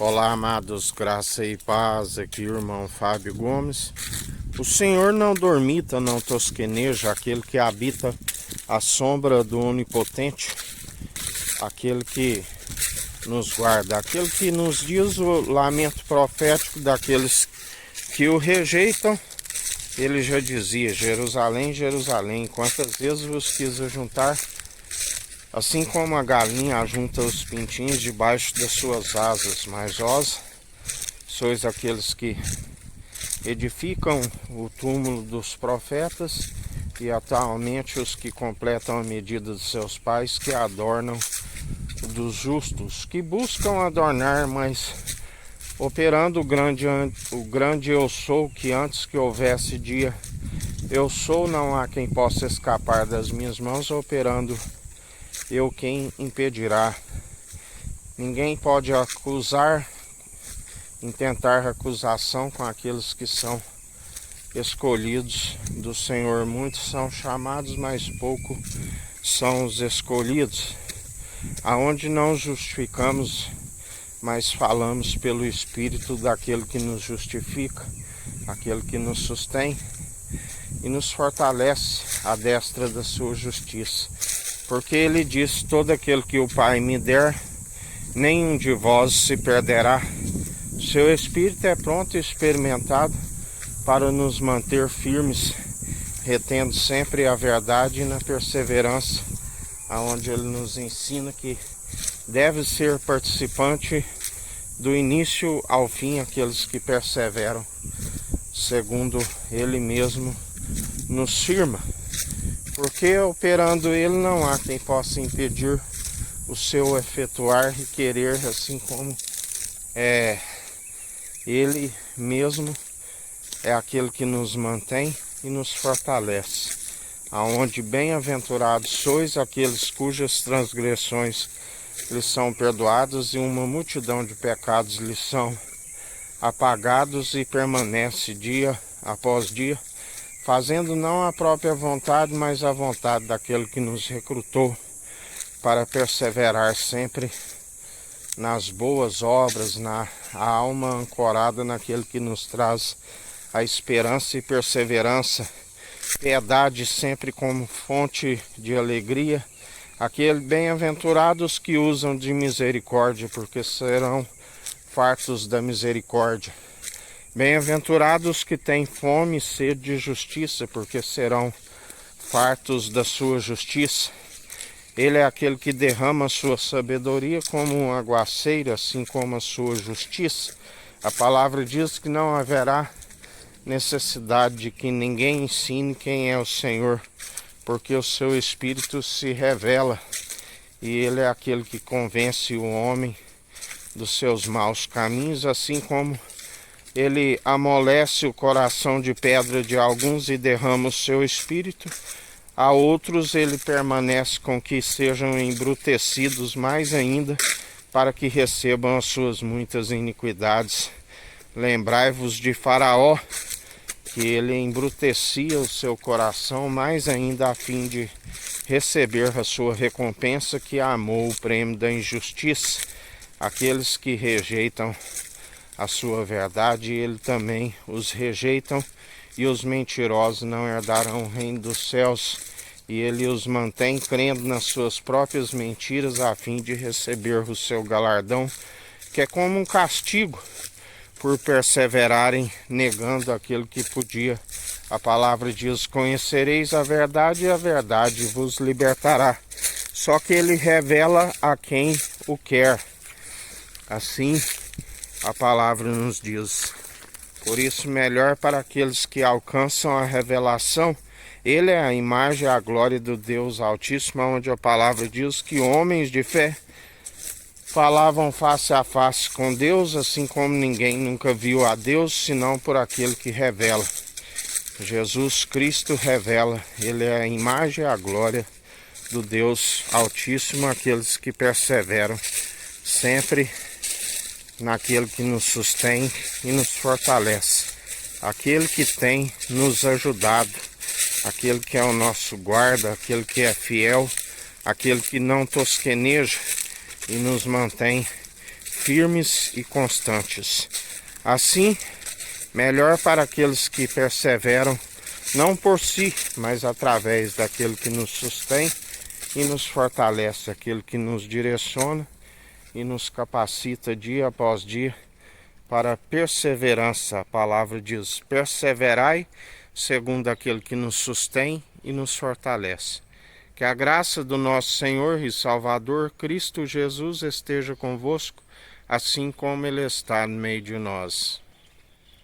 Olá, amados, graça e paz, aqui o irmão Fábio Gomes. O Senhor não dormita, não tosqueneja, aquele que habita a sombra do Onipotente, aquele que nos guarda, aquele que nos diz o lamento profético daqueles que o rejeitam. Ele já dizia: Jerusalém, Jerusalém, quantas vezes vos quis ajuntar, assim como a galinha ajunta os pintinhos debaixo das suas asas, mas vós sois aqueles que edificam o túmulo dos profetas e atualmente os que completam a medida de seus pais, que adornam dos justos, que buscam adornar, mas operando o grande eu sou, que antes que houvesse dia eu sou, não há quem possa escapar das minhas mãos, operando eu quem impedirá. Ninguém pode acusar, intentar acusação com aqueles que são escolhidos do Senhor. Muitos são chamados, mas pouco são os escolhidos. Aonde não justificamos, mas falamos pelo Espírito daquele que nos justifica, aquele que nos sustém e nos fortalece à destra da sua justiça. Porque ele diz: todo aquele que o Pai me der, nenhum de vós se perderá. Seu Espírito é pronto e experimentado para nos manter firmes, retendo sempre a verdade e na perseverança, aonde ele nos ensina que deve ser participante do início ao fim aqueles que perseveram, segundo ele mesmo nos firma. Porque operando ele não há quem possa impedir o seu efetuar e querer, assim como ele mesmo é aquele que nos mantém e nos fortalece. Aonde bem-aventurados sois aqueles cujas transgressões lhes são perdoadas e uma multidão de pecados lhes são apagados, e permanece dia após dia, fazendo não a própria vontade, mas a vontade daquele que nos recrutou para perseverar sempre nas boas obras, na alma ancorada naquele que nos traz a esperança e perseverança, piedade sempre como fonte de alegria. Aquele bem-aventurados que usam de misericórdia, porque serão fartos da misericórdia. Bem-aventurados que têm fome e sede de justiça, porque serão fartos da sua justiça. Ele é aquele que derrama a sua sabedoria como um aguaceiro, assim como a sua justiça. A palavra diz que não haverá necessidade de que ninguém ensine quem é o Senhor, porque o seu Espírito se revela, e ele é aquele que convence o homem dos seus maus caminhos, assim como ele amolece o coração de pedra de alguns e derrama o seu Espírito. A outros ele permanece com que sejam embrutecidos mais ainda, para que recebam as suas muitas iniquidades. Lembrai-vos de Faraó, que ele embrutecia o seu coração mais ainda a fim de receber a sua recompensa, que amou o prêmio da injustiça. Aqueles que rejeitam a sua verdade, ele também os rejeitam, e os mentirosos não herdarão o reino dos céus, e ele os mantém crendo nas suas próprias mentiras, a fim de receber o seu galardão, que é como um castigo por perseverarem negando aquilo que podia. A palavra diz: conhecereis a verdade e a verdade vos libertará. Só que ele revela a quem o quer. Assim a palavra nos diz. Por isso, melhor para aqueles que alcançam a revelação. Ele é a imagem e a glória do Deus Altíssimo, onde a palavra diz que homens de fé falavam face a face com Deus, assim como ninguém nunca viu a Deus, senão por aquele que revela. Jesus Cristo revela. Ele é a imagem e a glória do Deus Altíssimo, aqueles que perseveram sempre naquele que nos sustém e nos fortalece, aquele que tem nos ajudado, aquele que é o nosso guarda, aquele que é fiel, aquele que não tosqueneja e nos mantém firmes e constantes. Assim, melhor para aqueles que perseveram, não por si, mas através daquele que nos sustém e nos fortalece, aquele que nos direciona e nos capacita dia após dia para a perseverança. A palavra diz: perseverai segundo aquele que nos sustém e nos fortalece. Que a graça do nosso Senhor e Salvador Cristo Jesus esteja convosco, assim como Ele está no meio de nós.